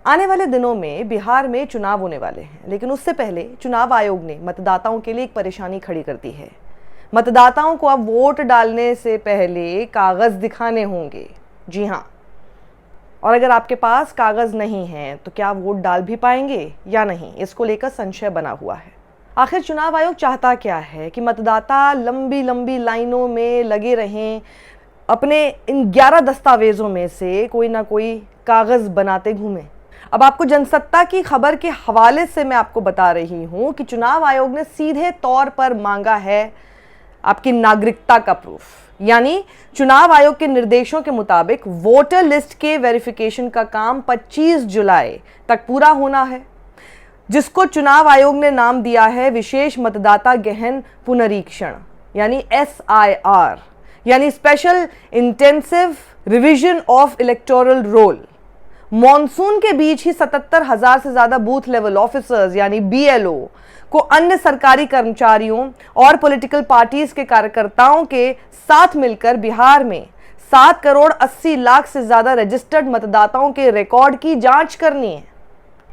आने वाले दिनों में बिहार में चुनाव होने वाले हैं, लेकिन उससे पहले चुनाव आयोग ने मतदाताओं के लिए एक परेशानी खड़ी कर दी है। मतदाताओं को अब वोट डालने से पहले कागज दिखाने होंगे। जी हाँ, और अगर आपके पास कागज नहीं है तो क्या वोट डाल भी पाएंगे या नहीं, इसको लेकर संशय बना हुआ है। आखिर चुनाव आयोग चाहता क्या है कि मतदाता लंबी लंबी लाइनों में लगे रहें, अपने इन 11 दस्तावेजों में से कोई ना कोई कागज बनाते घूमें। अब आपको जनसत्ता की खबर के हवाले से मैं आपको बता रही हूं कि चुनाव आयोग ने सीधे तौर पर मांगा है आपकी नागरिकता का प्रूफ। यानी चुनाव आयोग के निर्देशों के मुताबिक वोटर लिस्ट के वेरिफिकेशन का काम 25 जुलाई तक पूरा होना है, जिसको चुनाव आयोग ने नाम दिया है विशेष मतदाता गहन पुनरीक्षण, यानी SIR, यानी special intensive revision of electoral roll. Monsoon के बीच ही 77,000 से ज्यादा बूथ लेवल ऑफिसर्स यानी BLO को अन्य सरकारी कर्मचारियों और पॉलिटिकल पार्टीज के कार्यकर्ताओं के साथ मिलकर बिहार में 7 करोड़ 80 लाख से ज्यादा रजिस्टर्ड मतदाताओं के रिकॉर्ड की जांच करनी है।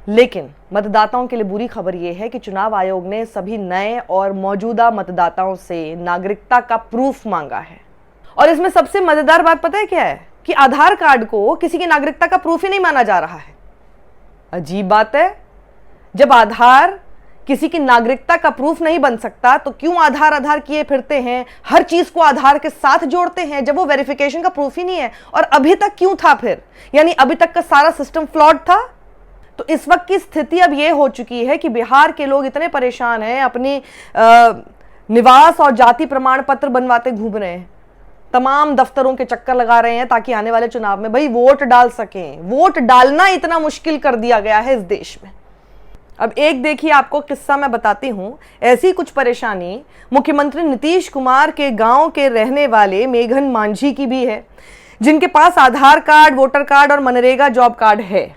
लेकिन मतदाताओं के लिए बुरी खबर यह है कि चुनाव आयोग ने सभी नए और मौजूदा मतदाताओं से नागरिकता का प्रूफ मांगा है। और इसमें सबसे मजेदार बात पता है क्या है कि आधार कार्ड को किसी की नागरिकता का प्रूफ ही नहीं माना जा रहा है। अजीब बात है, जब आधार किसी की नागरिकता का प्रूफ नहीं बन सकता तो क्यों आधार किए फिरते हैं, हर चीज को आधार के साथ जोड़ते हैं जब वो वेरिफिकेशन का प्रूफ ही नहीं है। और अभी तक क्यों था फिर, यानी अभी तक का सारा सिस्टम फ्लॉड था। तो इस वक्त की स्थिति अब ये हो चुकी है कि बिहार के लोग इतने परेशान हैं, अपनी निवास और जाति प्रमाण पत्र बनवाते घूम रहे हैं, तमाम दफ्तरों के चक्कर लगा रहे हैं ताकि आने वाले चुनाव में भाई वोट डाल सकें। वोट डालना इतना मुश्किल कर दिया गया है इस देश में। अब एक देखिए आपको किस्सा मैं बताती हूं। ऐसी कुछ परेशानी मुख्यमंत्री नीतीश कुमार के गांव के रहने वाले मेघन मांझी की भी है, जिनके पास आधार कार्ड, वोटर कार्ड और मनरेगा जॉब कार्ड है।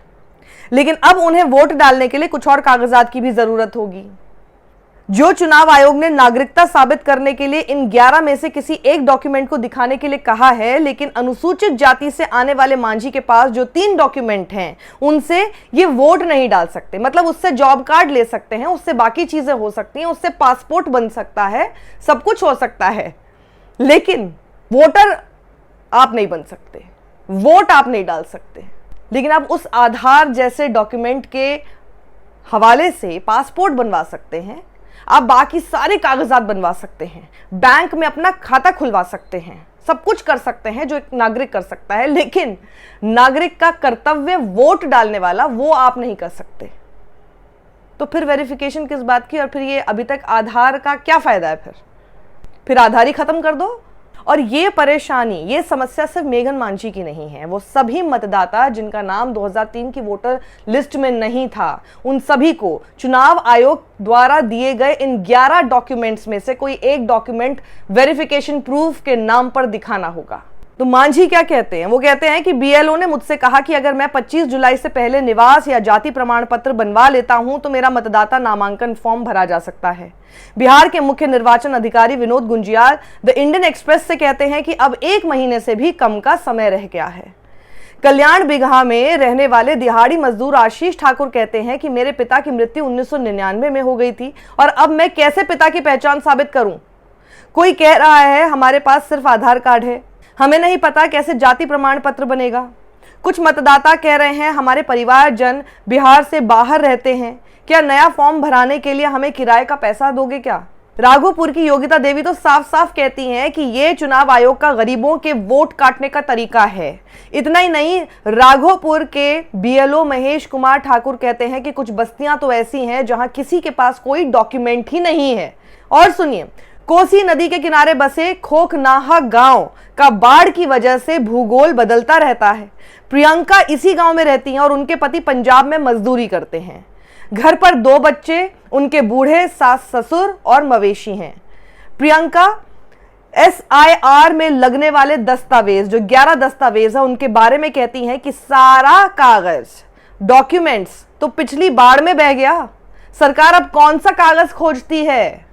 लेकिन अब उन्हें वोट डालने के लिए कुछ और कागजात की भी जरूरत होगी, जो चुनाव आयोग ने नागरिकता साबित करने के लिए इन 11 में से किसी एक डॉक्यूमेंट को दिखाने के लिए कहा है। लेकिन अनुसूचित जाति से आने वाले मांझी के पास जो 3 डॉक्यूमेंट हैं, उनसे ये वोट नहीं डाल सकते। मतलब उससे जॉब कार्ड ले सकते हैं, उससे बाकी चीजें हो सकती हैं, उससे पासपोर्ट बन सकता है, सब कुछ हो सकता है, लेकिन वोटर आप नहीं बन सकते, वोट आप नहीं डाल सकते। लेकिन आप उस आधार जैसे डॉक्यूमेंट के हवाले से पासपोर्ट बनवा सकते हैं, आप बाकी सारे कागजात बनवा सकते हैं, बैंक में अपना खाता खुलवा सकते हैं, सब कुछ कर सकते हैं जो एक नागरिक कर सकता है। लेकिन नागरिक का कर्तव्य वोट डालने वाला वो आप नहीं कर सकते। तो फिर वेरिफिकेशन किस बात की, और फिर ये अभी तक आधार का क्या फायदा है? फिर आधार ही खत्म कर दो। और ये परेशानी, ये समस्या सिर्फ मेघन मांझी की नहीं है, वो सभी मतदाता जिनका नाम 2003 की वोटर लिस्ट में नहीं था, उन सभी को चुनाव आयोग द्वारा दिए गए इन 11 डॉक्यूमेंट्स में से कोई एक डॉक्यूमेंट वेरिफिकेशन प्रूफ के नाम पर दिखाना होगा। तो मांझी क्या कहते हैं? वो कहते हैं कि BLO ने मुझसे कहा कि अगर मैं 25 जुलाई से पहले निवास या जाति प्रमाण पत्र बनवा लेता हूं तो मेरा मतदाता नामांकन फॉर्म भरा जा सकता है। बिहार के मुख्य निर्वाचन अधिकारी Vinod Gunjyal the Indian express से कहते हैं कि अब 1 महीने से भी कम का समय रह गया है। कल्याण बिगहा में रहने वाले दिहाड़ी मजदूर आशीष ठाकुर कहते हैं कि मेरे पिता की मृत्यु 1999 में हो गई थी और अब मैं कैसे पिता की पहचान साबित करूं? कोई कह रहा है हमारे पास सिर्फ आधार कार्ड है, हमें नहीं पता कैसे जाति प्रमाण पत्र बनेगा। कुछ मतदाता कह रहे हैं हमारे परिवारजन बिहार से बाहर रहते हैं, क्या नया फॉर्म भराने के लिए हमें किराए का पैसा दोगे क्या? राघोपुर की योगिता देवी तो साफ साफ कहती हैं कि ये चुनाव आयोग का गरीबों के वोट काटने का तरीका है। इतना ही नहीं, राघोपुर के BLO महेश कुमार ठाकुर कहते हैं कि कुछ बस्तियां तो ऐसी हैं जहां किसी के पास कोई डॉक्यूमेंट ही नहीं है। और सुनिए, कोसी नदी के किनारे बसे खोखनाहा गांव का बाढ़ की वजह से भूगोल बदलता रहता है। प्रियंका इसी गांव में रहती हैं और उनके पति पंजाब में मजदूरी करते हैं। घर पर 2 बच्चे, उनके बूढ़े सास ससुर और मवेशी हैं। प्रियंका SIR में लगने वाले दस्तावेज, जो 11 दस्तावेज है, उनके बारे में कहती हैं कि सारा कागज, डॉक्यूमेंट्स तो पिछली बाढ़ में बह गया। सरकार अब कौन सा कागज खोजती है?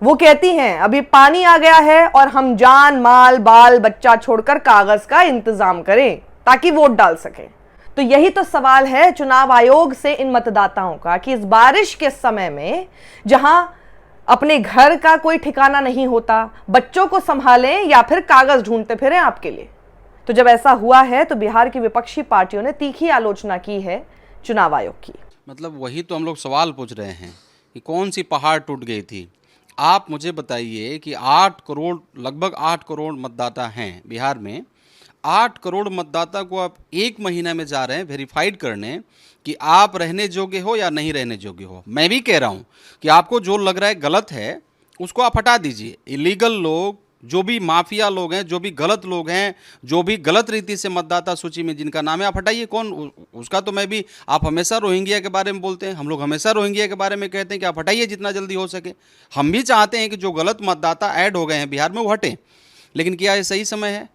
वो कहती हैं अभी पानी आ गया है और हम जान माल बाल बच्चा छोड़कर कागज का इंतजाम करें ताकि वोट डाल सकें। तो यही तो सवाल है चुनाव आयोग से इन मतदाताओं का कि इस बारिश के समय में जहां अपने घर का कोई ठिकाना नहीं होता, बच्चों को संभालें या फिर कागज ढूंढते फिरें आपके लिए। तो जब ऐसा हुआ है तो बिहार की विपक्षी पार्टियों ने तीखी आलोचना की है चुनाव आयोग की। मतलब वही तो हम लोग सवाल पूछ रहे हैं कि कौन सी पहाड़ टूट गई थी। आप मुझे बताइए कि 8 करोड़, लगभग 8 करोड़ मतदाता हैं बिहार में। 8 करोड़ मतदाता को आप एक महीना में जा रहे हैं वेरीफाइड करने कि आप रहने योग्य हो या नहीं रहने योग्य हो। मैं भी कह रहा हूँ कि आपको जो लग रहा है गलत है उसको आप हटा दीजिए। इलीगल लोग, जो भी माफिया लोग हैं, जो भी गलत लोग हैं, जो भी गलत रीति से मतदाता सूची में जिनका नाम है, आप हटाइए। कौन उसका तो मैं भी, आप हमेशा रोहिंग्या के बारे में बोलते हैं, हम लोग हमेशा रोहिंग्या के बारे में कहते हैं कि आप हटाइए जितना जल्दी हो सके। हम भी चाहते हैं कि जो गलत मतदाता ऐड हो गए हैं बिहार में वो हटें, लेकिन क्या ये सही समय है?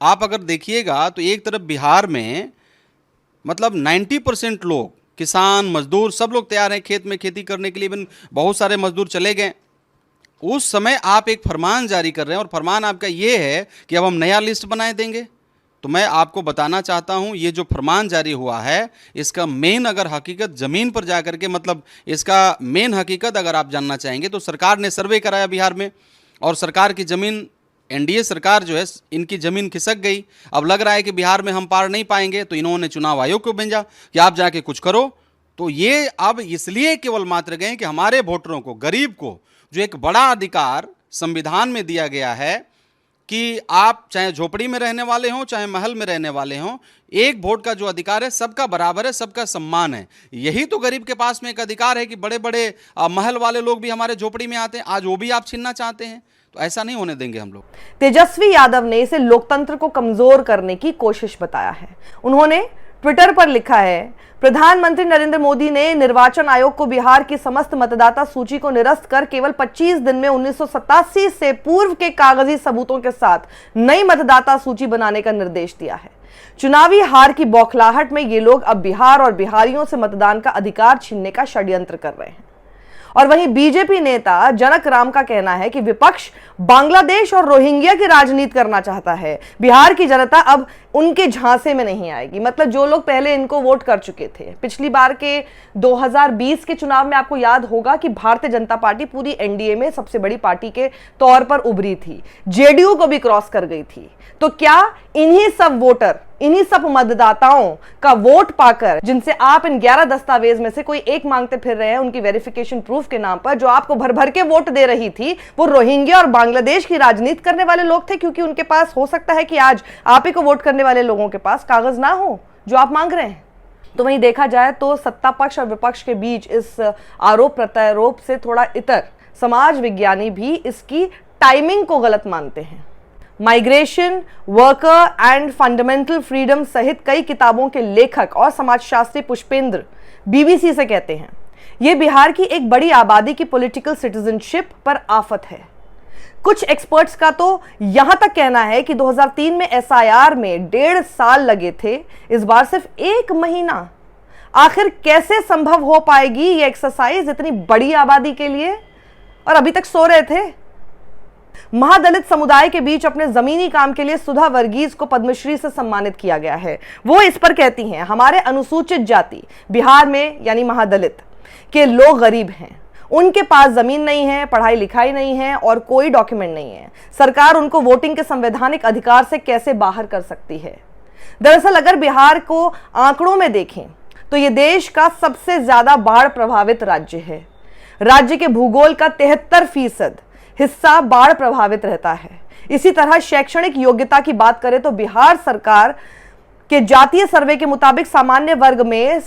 आप अगर देखिएगा तो एक तरफ बिहार में मतलब 90% लोग, किसान, मजदूर, सब लोग तैयार हैं खेत में खेती करने के लिए। इवन बहुत सारे मजदूर चले गए। उस समय आप एक फरमान जारी कर रहे हैं और फरमान आपका ये है कि अब हम नया लिस्ट बनाए देंगे। तो मैं आपको बताना चाहता हूं, ये जो फरमान जारी हुआ है इसका मेन अगर हकीकत ज़मीन पर जा करके, मतलब इसका मेन हकीकत अगर आप जानना चाहेंगे तो सरकार ने सर्वे कराया बिहार में और सरकार की ज़मीन, एनडीए सरकार जो है, इनकी ज़मीन खिसक गई। अब लग रहा है कि बिहार में हम पार नहीं पाएंगे, तो इन्होंने चुनाव आयोग को भेजा कि आप जाके कुछ करो। तो ये अब इसलिए केवल मात्र गए कि हमारे वोटरों को, गरीब को, जो एक बड़ा अधिकार संविधान में दिया गया है कि आप चाहे झोपड़ी में रहने वाले हों चाहे महल में रहने वाले हों, एक वोट का जो अधिकार है सबका बराबर है, सबका सम्मान है। यही तो गरीब के पास में एक अधिकार है कि बड़े बड़े महल वाले लोग भी हमारे झोपड़ी में आते हैं, आज वो भी आप छीनना चाहते हैं। तो ऐसा नहीं होने देंगे हम लोग। तेजस्वी यादव ने इसे लोकतंत्र को कमजोर करने की कोशिश बताया है। उन्होंने ट्विटर पर लिखा है, प्रधानमंत्री नरेंद्र मोदी ने निर्वाचन आयोग को बिहार की समस्त मतदाता सूची को निरस्त कर केवल 25 दिन में 1987 से पूर्व के कागजी सबूतों के साथ नई मतदाता सूची बनाने का निर्देश दिया है। चुनावी हार की बौखलाहट में ये लोग अब बिहार और बिहारियों से मतदान का अधिकार छीनने का षड्यंत्र कर रहे हैं। और वहीं बीजेपी नेता जनक राम का कहना है कि विपक्ष बांग्लादेश और रोहिंग्या की राजनीति करना चाहता है। बिहार की जनता अब उनके झांसे में नहीं आएगी। मतलब जो लोग पहले इनको वोट कर चुके थे, पिछली बार के 2020 के चुनाव में आपको याद होगा कि भारतीय जनता पार्टी पूरी एनडीए में सबसे बड़ी पार्टी के तौर पर उभरी थी, जेडीयू को भी क्रॉस कर गई थी। तो क्या इन्हीं सब वोटर, इन्हीं सब मतदाताओं का वोट पाकर, जिनसे आप इन 11 दस्तावेज में से कोई एक मांगते फिर रहे हैं उनकी वेरिफिकेशन प्रूफ के नाम पर, जो आपको भर भर के वोट दे रही थी, वो रोहिंग्या और बांग्लादेश की राजनीति करने वाले लोग थे? क्योंकि उनके पास, हो सकता है कि आज आप ही को वोट करने वाले लोगों के पास कागज ना हो जो आप मांग रहे हैं। तो वहीं देखा जाए तो सत्ता पक्ष और विपक्ष के बीच इस आरोप प्रत्यारोप से थोड़ा इतर समाज विज्ञानी भी इसकी टाइमिंग को गलत मानते हैं। Migration, worker and fundamental freedom सहित कई किताबों के लेखक और समाजशास्त्री पुष्पेंद्र बीबीसी से कहते हैं, यह बिहार की एक बड़ी आबादी की पॉलिटिकल सिटीजनशिप पर आफत है। कुछ एक्सपर्ट्स का तो यहां तक कहना है कि 2003 में एसआईआर में 1.5 साल लगे थे, इस बार सिर्फ 1 महीना। आखिर कैसे संभव हो पाएगी ये एक्सरसाइज इतनी बड़ी आबादी के लिए? और अभी तक सो रहे थे। महादलित समुदाय के बीच अपने जमीनी काम के लिए सुधा वर्गीज को पद्मश्री से सम्मानित किया गया है। वो इस पर कहती हैं, हमारे अनुसूचित जाति बिहार में यानी महादलित के लोग गरीब हैं, उनके पास जमीन नहीं है, पढ़ाई लिखाई नहीं है और कोई डॉक्यूमेंट नहीं है। सरकार उनको वोटिंग के संवैधानिक अधिकार से कैसे बाहर कर सकती है? दरअसल अगर बिहार को आंकड़ों में देखें तो यह देश का सबसे ज्यादा बाढ़ प्रभावित राज्य है। राज्य के भूगोल का 73% हिस्सा बाढ़ प्रभावित रहता है। इसी तरह शैक्षणिक योग्यता की बात करें तो बिहार सरकार के जातीय सर्वे के मुताबिक सामान्य वर्ग में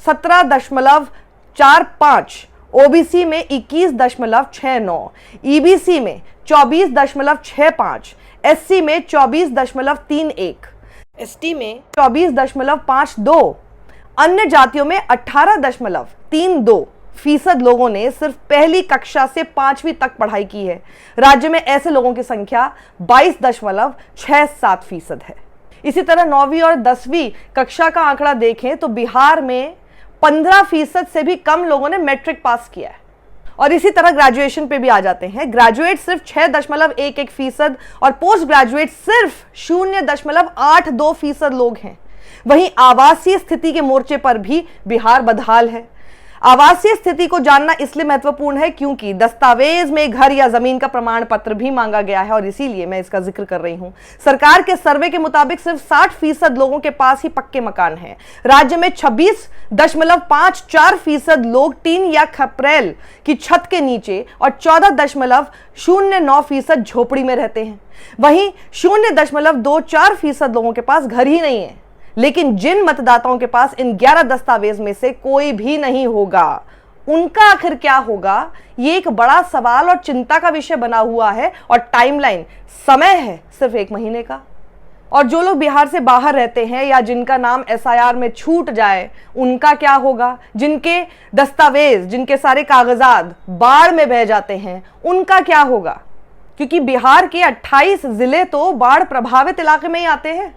17.45, ओबीसी में 21.69, ईबीसी में 24.65, एससी में 24.31, एसटी में 24.52, अन्य जातियों में 18.32% लोगों ने सिर्फ पहली कक्षा से 5वीं तक पढ़ाई की है। राज्य में ऐसे लोगों की संख्या 22.67% है। इसी तरह 9वीं और 10वीं कक्षा का आंकड़ा देखें तो बिहार में 15% से भी कम लोगों ने मैट्रिक पास किया है। और इसी तरह ग्रेजुएशन पे भी आ जाते हैं। ग्रेजुएट सिर्फ 6.11% और पोस्ट ग्रेजुएट सिर्फ 0.82% लोग हैं। वहीं आवासीय स्थिति के मोर्चे पर भी बिहार बदहाल है। आवासीय स्थिति को जानना इसलिए महत्वपूर्ण है क्योंकि दस्तावेज में घर या जमीन का प्रमाण पत्र भी मांगा गया है और इसीलिए मैं इसका जिक्र कर रही हूं। सरकार के सर्वे के मुताबिक सिर्फ 60% लोगों के पास ही पक्के मकान हैं। राज्य में 26.54% लोग टीन या खपरेल की छत के नीचे और 14.09% झोपड़ी में रहते हैं। वहीं 0.24% लोगों के पास घर ही नहीं है। लेकिन जिन मतदाताओं के पास इन 11 दस्तावेज में से कोई भी नहीं होगा, उनका आखिर क्या होगा, ये एक बड़ा सवाल और चिंता का विषय बना हुआ है। और टाइमलाइन, समय है सिर्फ 1 महीने का। और जो लोग बिहार से बाहर रहते हैं या जिनका नाम SIR में छूट जाए, उनका क्या होगा? जिनके दस्तावेज, जिनके सारे कागजात बाढ़ में बह जाते हैं, उनका क्या होगा? क्योंकि बिहार के 28 जिले तो बाढ़ प्रभावित इलाके में ही आते हैं।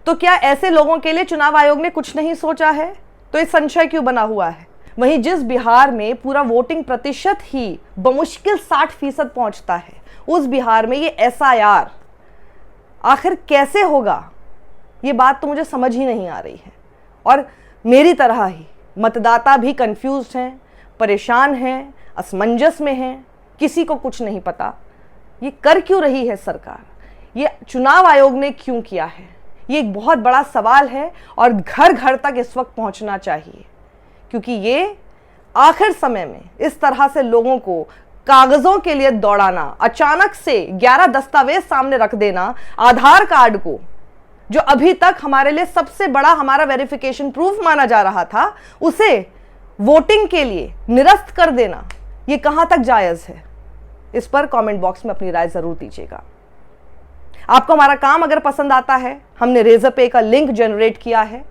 तो क्या ऐसे लोगों के लिए चुनाव आयोग ने कुछ नहीं सोचा है? तो ये संशय क्यों बना हुआ है? वहीं जिस बिहार में पूरा वोटिंग प्रतिशत ही बमुश्किल 60% पहुंचता है, उस बिहार में ये SIR आखिर कैसे होगा? ये बात तो मुझे समझ ही नहीं आ रही है। और मेरी तरह ही मतदाता भी कंफ्यूज्ड हैं, परेशान हैं, असमंजस में हैं, किसी को कुछ नहीं पता। ये कर क्यों रही है सरकार? ये चुनाव आयोग ने क्यों किया है? ये एक बहुत बड़ा सवाल है और घर घर तक इस वक्त पहुंचना चाहिए, क्योंकि ये आखिर समय में इस तरह से लोगों को कागजों के लिए दौड़ाना, अचानक से 11 दस्तावेज सामने रख देना, आधार कार्ड को जो अभी तक हमारे लिए सबसे बड़ा हमारा वेरिफिकेशन प्रूफ माना जा रहा था, उसे वोटिंग के लिए निरस्त कर देना, ये कहां तक जायज है? इस पर कमेंट बॉक्स में अपनी राय जरूर दीजिएगा। आपको हमारा काम अगर पसंद आता है, हमने रेजरपे का लिंक जनरेट किया है,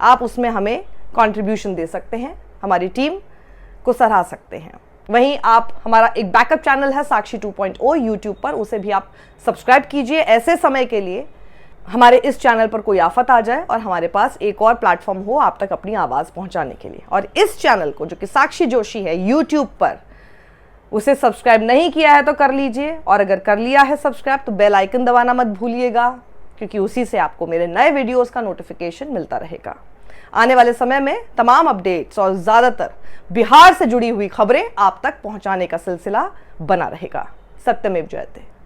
आप उसमें हमें कंट्रीब्यूशन दे सकते हैं, हमारी टीम को सराह सकते हैं। वहीं आप हमारा एक बैकअप चैनल है साक्षी 2.0 यूट्यूब पर, उसे भी आप सब्सक्राइब कीजिए ऐसे समय के लिए हमारे इस चैनल पर कोई आफत आ जाए और हमारे पास एक और प्लेटफॉर्म हो आप तक अपनी आवाज़ पहुंचाने के लिए। और इस चैनल को जो कि साक्षी जोशी है यूट्यूब पर, उसे सब्सक्राइब नहीं किया है तो कर लीजिए, और अगर कर लिया है सब्सक्राइब तो बेल आइकन दबाना मत भूलिएगा, क्योंकि उसी से आपको मेरे नए वीडियोस का नोटिफिकेशन मिलता रहेगा। आने वाले समय में तमाम अपडेट्स और ज़्यादातर बिहार से जुड़ी हुई खबरें आप तक पहुंचाने का सिलसिला बना रहेगा। सत्यमेव जयते।